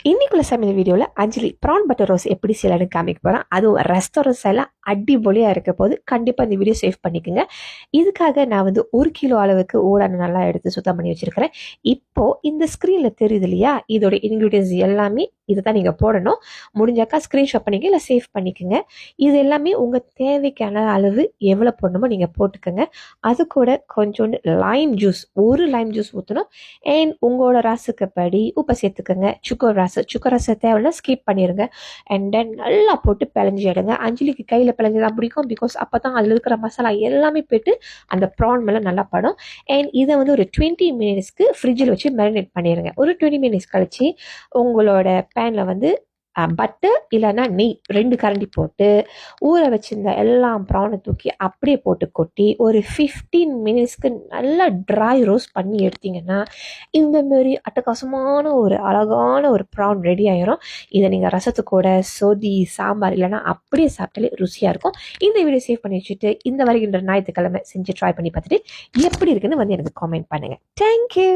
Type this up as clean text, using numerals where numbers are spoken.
இன்னைக்குள்ள சமையல் வீடியோவில் அஞ்சலி ப்ரான் பட்டர் ரோஸ் எப்படி செய்யலான்னு காமிக்க போகிறேன். அதுவும் ரெஸ்டாரண்ட் ஸ்டைலாக அடிபொலியாக இருக்க போது கண்டிப்பாக இந்த வீடியோ சேவ் பண்ணிக்கோங்க. இதுக்காக நான் 1 கிலோ அளவுக்கு ஊடான நல்லா எடுத்து சுத்தம் பண்ணி வச்சுருக்கிறேன். இப்போது இந்த ஸ்க்ரீனில் தெரியுது இல்லையா, இதோட இன்க்ரீடியன்ஸ் எல்லாமே இதை தான் நீங்கள் போடணும். முடிஞ்சாக்கா ஸ்க்ரீன்ஷாட் பண்ணிக்க இல்லை சேவ் பண்ணிக்கோங்க. இது எல்லாமே உங்கள் தேவைக்கான அளவு எவ்வளோ போடணுமோ நீங்கள் போட்டுக்கோங்க. அது கூட கொஞ்சோண்டு லைம் ஜூஸ், ஒரு லைம் ஜூஸ் ஊற்றணும். அண்ட் உங்களோட ரசத்துக்கு படி உப்பை சேர்த்துக்கோங்க. சுக்கர் ரசம் தேவைன்னா ஸ்கிப் பண்ணிடுங்க. அண்ட் தென் நல்லா போட்டு பிழைஞ்சி எடுங்க. அஞ்சலிக்கு கையில் பிழைஞ்சி தான் பிடிக்கும். பிகாஸ் அப்போ தான் அதில் இருக்கிற மசாலா எல்லாமே போய்ட்டு அந்த ப்ரான் மேலே நல்லா படும். அண்ட் இதை ஒரு 20 மினிட்ஸ்க்கு ஃப்ரிட்ஜில் வச்சு மேரினேட் பண்ணிடுங்க. ஒரு 20 மினிட்ஸ் கழிச்சு உங்களோட பேனில் பட்டர் இல்லைன்னா நெய் 2 கரண்டி போட்டு ஊற வச்சிருந்த எல்லா ப்ரானை தூக்கி அப்படியே போட்டு கொட்டி ஒரு 15 மினிட்ஸ்க்கு நல்லா ட்ரை ரோஸ்ட் பண்ணி எடுத்தீங்கன்னா இந்த மாதிரி அட்டகாசமான ஒரு அழகான ஒரு ப்ரான் ரெடி ஆயிரும். இதை நீங்கள் ரசத்துக்கூட சொதி சாம்பார் இல்லைன்னா அப்படியே சாப்பிட்டாலே ருசியாக இருக்கும். இந்த வீடியோ சேவ் பண்ணி வச்சுட்டு இந்த வருகின்ற ஞாயிற்றுக்கிழமை செஞ்சு ட்ரை பண்ணி பார்த்துட்டு எப்படி இருக்குன்னு எனக்கு காமெண்ட் பண்ணுங்கள். தேங்க்யூ.